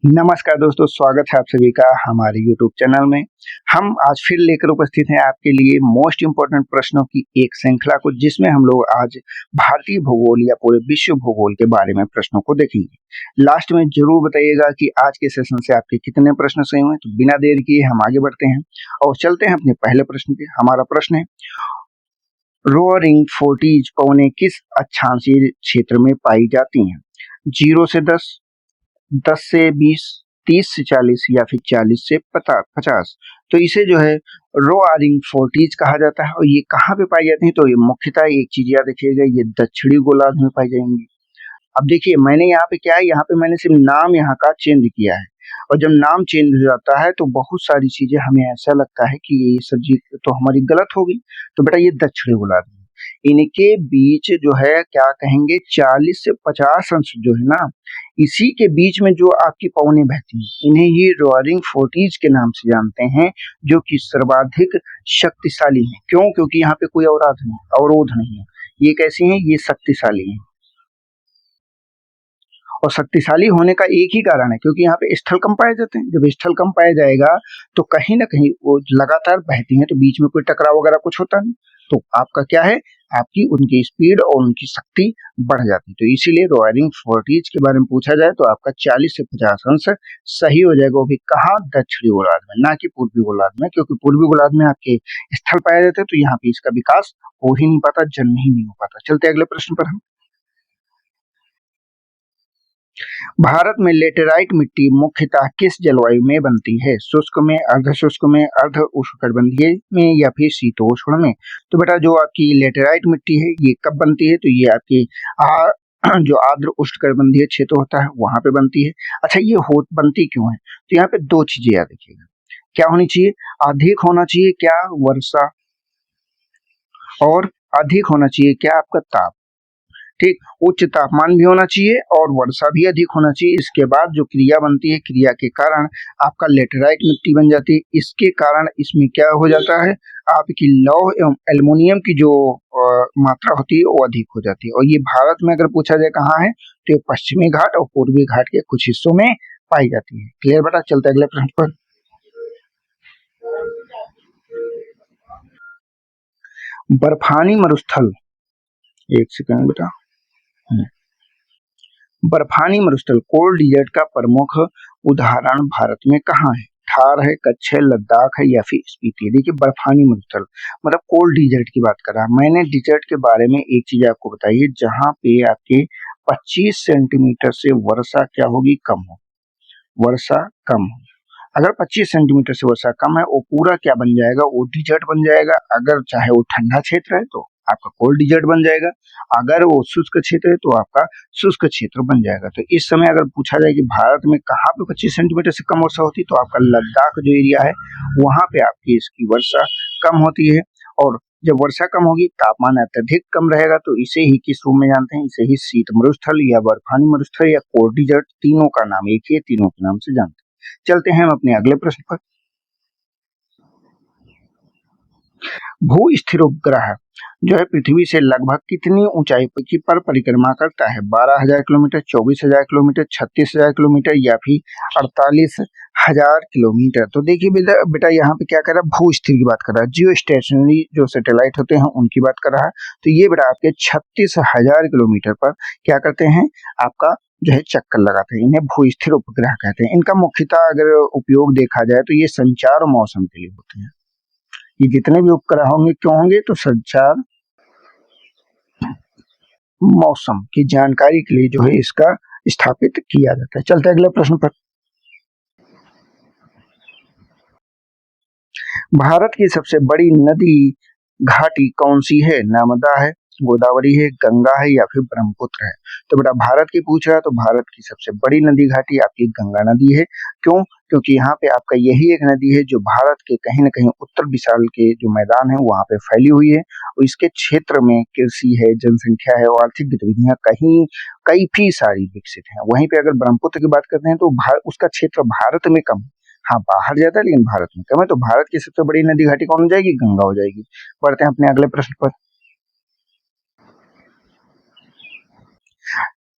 नमस्कार दोस्तों, स्वागत है आप सभी का हमारे यूट्यूब चैनल में। हम आज फिर लेकर उपस्थित हैं आपके लिए मोस्ट इम्पोर्टेंट प्रश्नों की एक श्रृंखला को, जिसमें हम लोग आज भारतीय भूगोल या पूरे विश्व भूगोल के बारे में प्रश्नों को देखेंगे। लास्ट में जरूर बताइएगा कि आज के सेशन से आपके कितने प्रश्न सही हुए। तो बिना देर किए हम आगे बढ़ते हैं और चलते हैं अपने पहले प्रश्न पे। हमारा प्रश्न है, रोअरिंग फोर्टीज पवनें किस अक्षांशीय क्षेत्र में पाई जाती हैं? 0 से 10, 10 से 20, 30 से 40 या फिर 40 से 50। तो इसे जो है रोअरिंग फोर्टीज कहा जाता है। और ये कहाँ पे पाई जाती है? तो ये मुख्यतः एक चीज याद रखिएगा, ये दक्षिणी गोलार्ध में पाई जाएंगी। अब देखिए, मैंने यहाँ पे क्या है, यहाँ पे मैंने सिर्फ नाम यहाँ का चेंज किया है। और जब नाम चेंज हो जाता है तो बहुत सारी चीजें हमें ऐसा लगता है कि ये सब चीज तो हमारी गलत हो गई। तो बेटा ये दक्षिणी गोलार्ध में, इनके बीच जो है क्या कहेंगे, 40 से 50 अंश जो है ना, इसी के बीच में जो आपकी पवनें बहती हैं, इन्हें ये रोअरिंग फोर्टीज के नाम से जानते हैं, जो कि सर्वाधिक शक्तिशाली हैं। क्यों? क्योंकि यहाँ पे कोई अवरोध नहीं है। ये कैसी हैं? ये शक्तिशाली हैं। और शक्तिशाली होने का एक ही कारण है, क्योंकि यहाँ पे स्थल कम पाए जाते हैं। जब स्थल कम पाया जाएगा तो कहीं ना कहीं वो लगातार बहती हैं, तो बीच में कोई टकराव वगैरह कुछ होता नहीं। तो आपका क्या है, आपकी उनकी स्पीड और उनकी शक्ति बढ़ जाती है। तो इसीलिए रोअरिंग फोर्टीज के बारे में पूछा जाए तो आपका 40 से 50 अंश सही हो जाएगा। वो भी कहाँ? दक्षिणी गोलार्ध में, ना कि पूर्वी गोलार्ध में, क्योंकि पूर्वी गोलार्ध में आपके स्थल पाए जाते हैं, तो यहाँ पे इसका विकास हो ही नहीं पाता, जन्म ही नहीं हो पाता। चलते अगले प्रश्न पर हम। भारत में लेटेराइट मिट्टी मुख्यतः किस जलवायु में बनती है? शुष्क में, अर्ध शुष्क में, अर्ध उष्णकटिबंधीय में या फिर शीतोष्ण में? तो बेटा जो आपकी लेटेराइट मिट्टी है ये कब बनती है? तो ये आपकी जो आर्द्र उष्णकटिबंधीय क्षेत्र होता है वहां पे बनती है। अच्छा, ये बनती क्यों है? तो यहाँ पे दो चीजें याद रखिएगा। क्या होनी चाहिए? अधिक होना चाहिए क्या? वर्षा। और अधिक होना चाहिए क्या? आपका ताप। ठीक, उच्च तापमान भी होना चाहिए और वर्षा भी अधिक होना चाहिए। इसके बाद जो क्रिया बनती है, क्रिया के कारण आपका लेटेराइट मिट्टी बन जाती है। इसके कारण इसमें क्या हो जाता है, आपकी लौह एवं एल्युमिनियम की जो मात्रा होती है वो अधिक हो जाती है। और ये भारत में अगर पूछा जाए कहाँ है, तो ये पश्चिमी घाट और पूर्वी घाट के कुछ हिस्सों में पाई जाती है। क्लियर बेटा? चलते अगले प्रश्न पर। बर्फानी मरुस्थल, एक सेकंड बेटा। बर्फानी मरुस्थल कोल्ड डिजर्ट का प्रमुख उदाहरण भारत में कहाँ है? थार है, कच्छ है, लद्दाख है या फिर स्पीति? देखिए बर्फानी मरुस्थल मतलब कोल्ड डिजर्ट की बात कर रहा है। मैंने डिजर्ट के बारे में एक चीज आपको बताई है, जहाँ पे आपके 25 सेंटीमीटर से वर्षा क्या होगी? कम हो, वर्षा कम हो। अगर 25 सेंटीमीटर से वर्षा कम है, वो पूरा क्या बन जाएगा? वो डिजर्ट बन जाएगा। अगर चाहे वो ठंडा क्षेत्र है तो आपका कोल्ड डिजर्ट बन जाएगा, अगर वो शुष्क क्षेत्र है तो आपका शुष्क क्षेत्र बन जाएगा। तो इस समय अगर पूछा जाए कि भारत में कहाँ पे 25 सेंटीमीटर से कम वर्षा होती है, तो आपका लद्दाख जो एरिया है वहां पे आपकी इसकी वर्षा कम होती है। और जब वर्षा कम होगी, तापमान अत्यधिक कम रहेगा, तो इसे ही किस रूप में जानते हैं? इसे ही शीत मरुस्थल या बर्फानी मरुस्थल या कोल्ड डिजर्ट, तीनों का नाम एक ही है, तीनों के नाम से जानते हैं। चलते हैं हम अपने अगले प्रश्न पर। भू स्थिर उपग्रह जो है पृथ्वी से लगभग कितनी ऊंचाई पर परिक्रमा करता है? 12,000 किलोमीटर, 24,000 किलोमीटर, 36,000 किलोमीटर या फिर 48,000 किलोमीटर? तो देखिए बेटा यहाँ पे क्या कर रहा है, भू स्थिर की बात कर रहा है, जियो स्टेशनरी जो सैटेलाइट होते हैं उनकी बात कर रहा है। तो ये बेटा आपके 36,000 किलोमीटर पर क्या करते हैं, आपका जो है चक्कर लगाते हैं। इन्हें भू स्थिर उपग्रह कहते हैं। इनका मुख्यतः अगर उपयोग देखा जाए तो ये संचार और मौसम के लिए होते हैं। ये जितने भी उपग्रह होंगे क्यों होंगे? तो संचार, मौसम की जानकारी के लिए जो है इसका स्थापित किया जाता है। चलते अगले प्रश्न पर। भारत की सबसे बड़ी नदी घाटी कौन सी है? नर्मदा है, गोदावरी है, गंगा है या फिर ब्रह्मपुत्र है? तो बेटा भारत की पूछ रहा है तो भारत की सबसे बड़ी नदी घाटी आपकी गंगा नदी है। क्यों? क्योंकि यहाँ पे आपका यही एक नदी है जो भारत के कहीं न कहीं उत्तर विशाल के जो मैदान है वहां पे फैली हुई है। और इसके क्षेत्र में कृषि है, जनसंख्या है और आर्थिक गतिविधियां कई सारी विकसित हैं। वहीं पे अगर ब्रह्मपुत्र की बात करते हैं तो उसका क्षेत्र भारत में कम, हाँ बाहर ज्यादा लेकिन भारत में कम है। तो भारत की सबसे बड़ी नदी घाटी कौन हो जाएगी? गंगा हो जाएगी। बढ़ते हैं अपने अगले प्रश्न पर।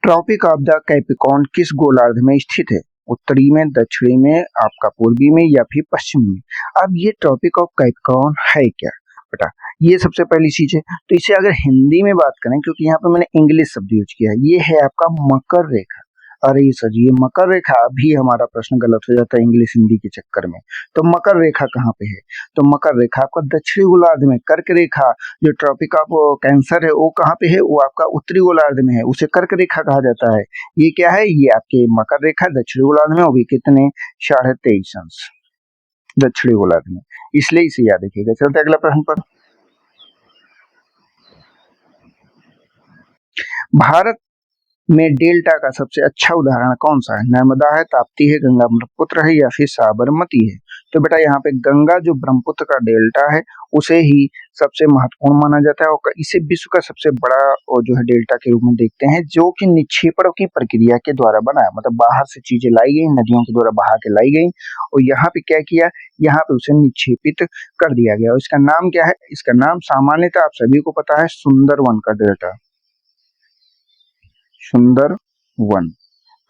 ट्रॉपिक ऑफ द कैप्रिकॉर्न किस गोलार्ध में स्थित है? उत्तरी में, दक्षिणी में, आपका पूर्वी में या फिर पश्चिम में। अब ये ट्रॉपिक ऑफ कैप्रिकॉर्न है क्या बेटा, ये सबसे पहली चीज है। तो इसे अगर हिंदी में बात करें, क्योंकि यहाँ पे मैंने इंग्लिश शब्द यूज किया है, ये है आपका मकर रेखा। अरे सर ये मकर रेखा, अभी हमारा प्रश्न गलत हो जाता है इंग्लिश हिंदी के चक्कर में। तो मकर रेखा कहाँ पे है, तो मकर रेखा आपका दक्षिणी गोलार्ध में। कर्क रेखा जो ट्रॉपिक ऑफ कैंसर है वो कहाँ पे है, वो आपका उत्तरी गोलार्ध में है, उसे कर्क रेखा कहा जाता है। ये क्या है, ये आपके मकर रेखा दक्षिणी गोलार्ध में, वो भी कितने 23.5 अंश दक्षिणी गोलार्ध में, इसलिए इसे याद रखिएगा। चलते अगला प्रश्न पर। भारत में डेल्टा का सबसे अच्छा उदाहरण कौन सा है, नर्मदा है, ताप्ती है, गंगा ब्रह्मपुत्र है या फिर साबरमती है। तो बेटा यहाँ पे गंगा जो ब्रह्मपुत्र का डेल्टा है उसे ही सबसे महत्वपूर्ण माना जाता है और इसे विश्व का सबसे बड़ा और जो है डेल्टा के रूप में देखते हैं, जो कि निक्षेपण की प्रक्रिया के द्वारा बना है। मतलब बाहर से चीजें लाई गई, नदियों के द्वारा बहा के लाई गई और यहाँ पे क्या किया, यहाँ पे उसे निक्षेपित कर दिया गया। और इसका नाम क्या है, इसका नाम सामान्यतः आप सभी को पता है सुंदरवन का डेल्टा, सुंदरवन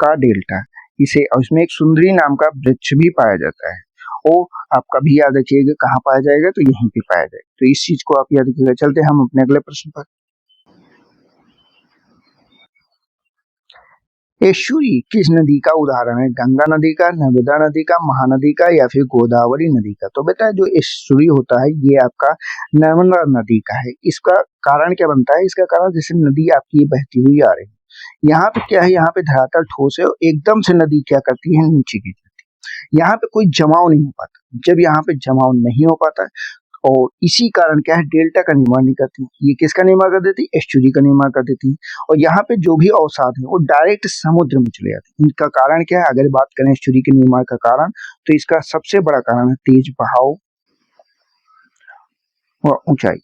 का डेल्टा। इसे उसमें एक सुंदरी नाम का वृक्ष भी पाया जाता है, वो आप कभी याद रखिएगा कहाँ पाया जाएगा, तो यहीं पे पाया जाएगा। तो इस चीज को आप याद रखिएगा। चलते हैं हम अपने अगले प्रश्न पर। एश्वरी किस नदी का उदाहरण है, गंगा नदी का, नर्मदा नदी का, महानदी का या फिर गोदावरी नदी का। तो बेटा जो एश्वरी होता है ये आपका नर्मदा नदी का है। इसका कारण क्या बनता है, इसका कारण जैसे नदी आपकी बहती हुई आ रही है, यहाँ पे क्या है, यहाँ पे धरातल ठोस है और एकदम से नदी क्या करती है, नीचे गिर जाती है। यहाँ पे कोई जमाव नहीं हो पाता। जब यहाँ पे जमाव नहीं हो पाता और इसी कारण क्या है, डेल्टा का निर्माण नहीं करती। ये किसका निर्माण कर देती, एस्चुरी का निर्माण कर देती। और यहाँ पे जो भी अवसाद है वो डायरेक्ट समुद्र में चले जाते हैं। इनका कारण क्या है, अगर बात करें एस्चुरी के निर्माण का कारण, तो इसका सबसे बड़ा कारण है तेज बहाव और ऊंचाई।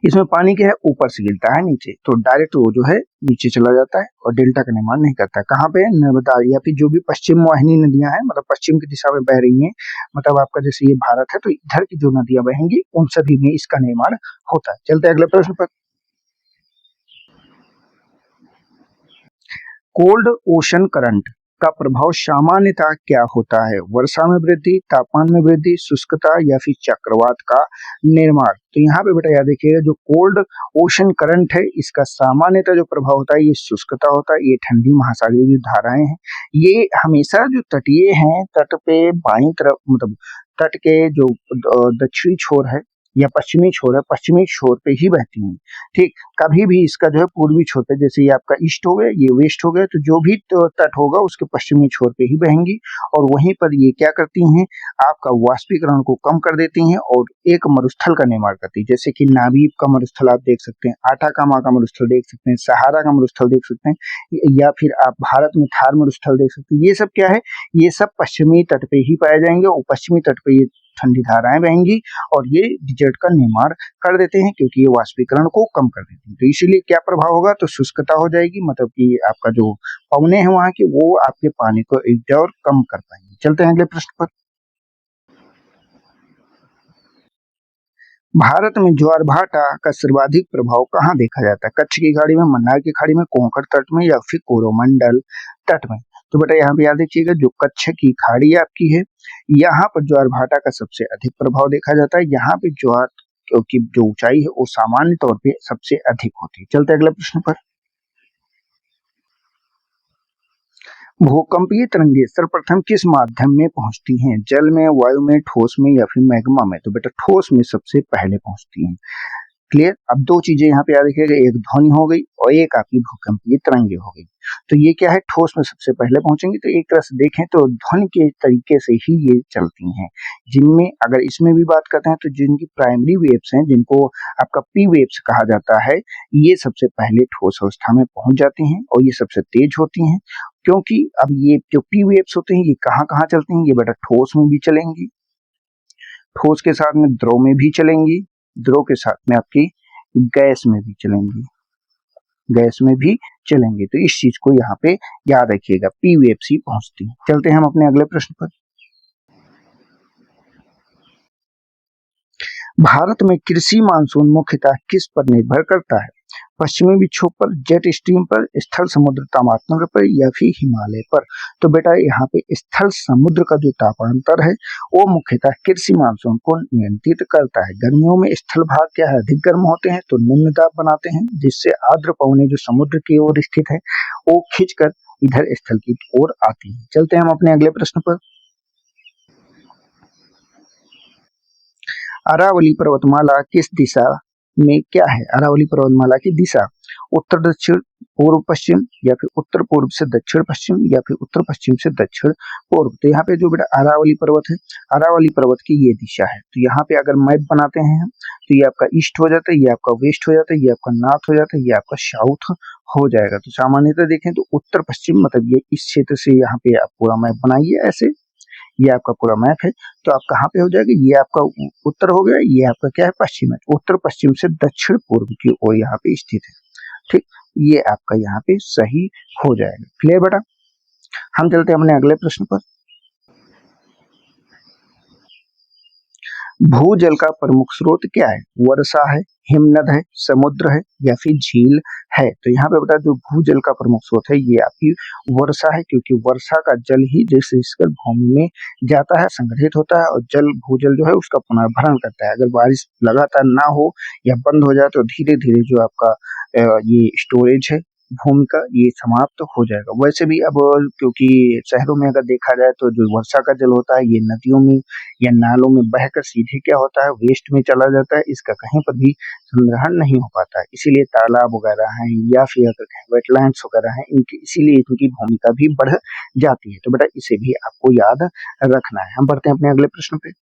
इसमें पानी क्या है, ऊपर से गिरता है नीचे, तो डायरेक्ट वो जो है नीचे चला जाता है और डेल्टा का निर्माण नहीं करता है। कहाँ पे, नर्मदा या फिर जो भी पश्चिम वाहिनी नदियां हैं, मतलब पश्चिम की दिशा में बह रही हैं, मतलब आपका जैसे ये भारत है तो इधर की जो नदियां बहेंगी उन सभी में इसका निर्माण होता है। चलते अगले प्रश्न पर। कोल्ड ओशन करंट का प्रभाव सामान्यतः क्या होता है, वर्षा में वृद्धि, तापमान में वृद्धि, शुष्कता या फिर चक्रवात का निर्माण। तो यहाँ पे बेटा याद रखिएगा जो कोल्ड ओशन करंट है इसका सामान्यतः जो प्रभाव होता है ये शुष्कता होता है। ये ठंडी महासागरीय जो धाराएं हैं ये हमेशा जो तटीय हैं, तट पे बाईं तरफ, मतलब तट के जो दक्षिणी छोर है या पश्चिमी छोर है, पश्चिमी छोर पे ही बहती हैं। ठीक, कभी भी इसका जो है पूर्वी छोर पे, जैसे ये आपका ईस्ट हो गया, ये वेस्ट हो गया, तो जो भी तट होगा उसके पश्चिमी छोर पे ही बहेंगी और वहीं पर ये क्या करती हैं, आपका वाष्पीकरण को कम कर देती हैं और एक मरुस्थल का निर्माण करती है। जैसे कि नामीब का मरुस्थल आप देख सकते हैं, आटाकामा का मरुस्थल देख सकते हैं, सहारा का मरुस्थल देख सकते हैं, या फिर आप भारत में थार मरुस्थल देख सकते हैं। ये सब क्या है, ये सब पश्चिमी तट पे ही पाए जाएंगे और पश्चिमी तट पे ये ठंडी धाराएं बहेंगी और ये डिजर्ट का निर्माण कर देते हैं, क्योंकि ये वाष्पीकरण को कम कर देते हैं। तो इसीलिए क्या प्रभाव होगा, तो शुष्कता हो जाएगी, मतलब कि आपका जो पवने हैं वहां के वो आपके पानी को एब्जॉर्ब कम कर पाएंगे। चलते हैं अगले प्रश्न पर। भारत में ज्वार भाटा का सर्वाधिक प्रभाव कहाँ देखा जाता है, कच्छ की खाड़ी में, मन्नार की खाड़ी में, कोंकण तट में या फिर कोरोमंडल तट में। तो बेटा यहाँ पे याद रखिएगा जो कच्छ की खाड़ी आपकी है यहाँ पर ज्वार भाटा का सबसे अधिक प्रभाव देखा जाता है। यहाँ पे ज्वार की जो ऊंचाई है वो सामान्य तौर पे सबसे अधिक होती है। चलते अगले प्रश्न पर। भूकंपीय तरंगें सर्वप्रथम किस माध्यम में पहुंचती हैं, जल में, वायु में, ठोस में या फिर मैग्मा में। तो बेटा ठोस में सबसे पहले पहुंचती हैं। क्लियर। अब दो चीजें यहाँ पे याद रखिएगा, एक ध्वनि हो गई और एक आपकी भूकंपीय तरंगे हो गई। तो ये क्या है, ठोस में सबसे पहले पहुंचेंगे। तो एक तरह से देखें तो ध्वनि के तरीके से ही ये चलती हैं, जिनमें अगर इसमें भी बात करते हैं तो जिनकी प्राइमरी वेव्स हैं, जिनको आपका पी वेव्स कहा जाता है, ये सबसे पहले ठोस अवस्था में पहुंच जाती हैं और ये सबसे तेज होती हैं। क्योंकि अब ये जो पी वेव्स होते हैं ये कहाँ कहाँ चलती हैं, ये बेटा ठोस में भी चलेंगी, ठोस के साथ में द्रव में भी चलेंगी, द्रव के साथ में आपकी गैस में भी चलेंगी, गैस में भी चलेंगे। तो इस चीज को यहाँ पे याद रखिएगा, पी वेव्स ही पहुंचती है। चलते हैं हम अपने अगले प्रश्न पर। भारत में कृषि मानसून मुख्यतः किस पर निर्भर करता है? पश्चिमी विक्षोभ पर, जेट स्ट्रीम पर, स्थल समुद्र तापांतर पर या फिर हिमालय पर? तो बेटा यहाँ पे स्थल समुद्र का जो तापांतर है वो मुख्यतः कृषि मानसून को नियंत्रित करता है। गर्मियों में स्थल भाग क्या है, अधिक गर्म होते हैं तो निम्न दाब बनाते हैं, जिससे आर्द्र पवनें जो समुद्र की ओर स्थित है वो खींचकर इधर स्थल की ओर आती है। चलते हैं हम अपने अगले प्रश्न पर। अरावली पर्वतमाला किस दिशा में क्या है? अरावली पर्वतमाला की दिशा उत्तर दक्षिण पूर्व पश्चिम या फिर उत्तर पूर्व से दक्षिण पश्चिम या फिर उत्तर पश्चिम से दक्षिण पूर्व। तो यहाँ पे जो बेटा अरावली पर्वत है, अरावली पर्वत की ये दिशा है। तो यहाँ पे अगर मैप बनाते हैं हम तो ये आपका ईस्ट हो जाता है, ये आपका वेस्ट हो जाता है, ये आपका नॉर्थ हो जाता है, ये आपका साउथ हो जाएगा। तो सामान्यतः देखें तो उत्तर पश्चिम मतलब ये इस क्षेत्र से यहाँ पे आप पूरा मैप बनाइए ऐसे, ये आपका पूरा मैप है। तो आप कहाँ पे हो जाएगा, ये आपका उत्तर हो गया, ये आपका क्या है पश्चिम है। उत्तर पश्चिम से दक्षिण पूर्व की ओर यहाँ पे स्थित है। ठीक, ये आपका यहाँ पे सही हो जाएगा। क्लियर बेटा? हम चलते हैं अपने अगले प्रश्न पर। भूजल का प्रमुख स्रोत क्या है? वर्षा है, हिमनद है, समुद्र है या फिर झील है? तो यहाँ पे बेटा जो भूजल का प्रमुख स्रोत है ये आपकी वर्षा है, क्योंकि वर्षा का जल ही जैसे इसकर भूमि में जाता है, संग्रहित होता है और जल भूजल जो है उसका पुनर्भरण करता है। अगर बारिश लगातार ना हो या बंद हो जाए तो धीरे धीरे जो आपका ये स्टोरेज है भूमि का ये समाप्त हो जाएगा। वैसे भी अब क्योंकि शहरों में अगर देखा जाए तो जो वर्षा का जल होता है ये नदियों में या नालों में बहकर सीधे क्या होता है वेस्ट में चला जाता है, इसका कहीं पर भी संग्रहण नहीं हो पाता है। इसीलिए तालाब वगैरह हैं या फिर अगर वेटलैंड्स वगैरह हैं इनकी इसीलिए इनकी भूमिका भी बढ़ जाती है। तो बेटा इसे भी आपको याद रखना है। हम बढ़ते हैं अपने अगले प्रश्न पे।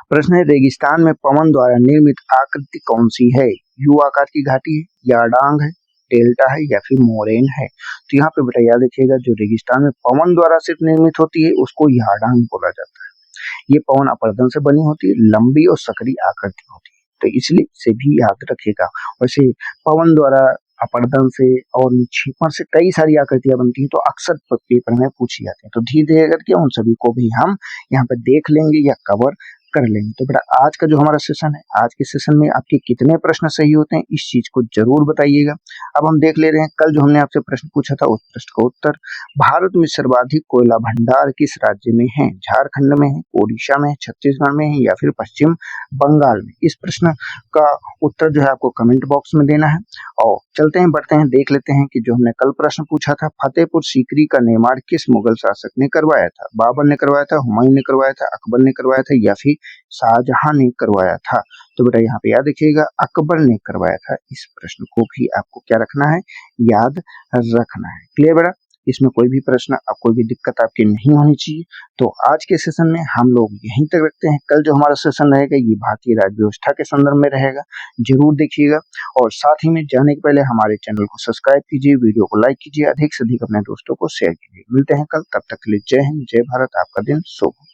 प्रश्न है, रेगिस्तान में पवन द्वारा निर्मित आकृति कौन सी है? यू आकार की घाटी है, यारडांग है, डेल्टा है या फिर मोरेन है? तो यहाँ पे बेटा याद रखिएगा जो रेगिस्तान में पवन द्वारा सिर्फ निर्मित होती है उसको यारडांग बोला जाता है। ये पवन अपरदन से बनी होती है, लंबी और सकरी आकृति होती है, तो इसलिए इसे भी याद रखिएगा। वैसे पवन द्वारा अपरदन से और निक्षेपण से कई सारी आकृतियां बनती हैं तो अक्सर पेपर में पूछी जाती है। तो धीरे धीरे करके उन सभी को भी हम यहाँ पे देख लेंगे या कवर कर लेंगे। तो बेटा आज का जो हमारा सेशन है, आज के सेशन में आपके कितने प्रश्न सही होते हैं इस चीज को जरूर बताइएगा। अब हम देख ले रहे हैं कल जो हमने आपसे प्रश्न पूछा था उस प्रश्न का उत्तर। भारत में सर्वाधिक कोयला भंडार किस राज्य में है? झारखंड में है, ओडिशा में है, छत्तीसगढ़ में है या फिर पश्चिम बंगाल में? इस प्रश्न का उत्तर जो है आपको कमेंट बॉक्स में देना है। और चलते हैं बढ़ते हैं देख लेते हैं कि जो हमने कल प्रश्न पूछा था, फतेहपुर सीकरी का निर्माण किस मुगल शासक ने करवाया था? बाबर ने करवाया था, हुमायूं ने करवाया था, अकबर ने करवाया था या फिर शाहजहां ने करवाया था? तो बेटा यहाँ पे याद रखिएगा अकबर ने करवाया था। इस प्रश्न को भी आपको क्या रखना है, याद रखना है। क्लियर बेटा? इसमें कोई भी प्रश्न अब कोई भी दिक्कत आपकी नहीं होनी चाहिए। तो आज के सेशन में हम लोग यहीं तक रखते हैं। कल जो हमारा सेशन रहेगा ये भारतीय राज्य व्यवस्था के संदर्भ में रहेगा, जरूर देखिएगा। और साथ ही में जाने के पहले हमारे चैनल को सब्सक्राइब कीजिए, वीडियो को लाइक कीजिए, अधिक से अधिक अपने दोस्तों को शेयर कीजिए। मिलते हैं कल, तब तक के लिए जय हिंद, जय भारत, आपका दिन शुभ हो।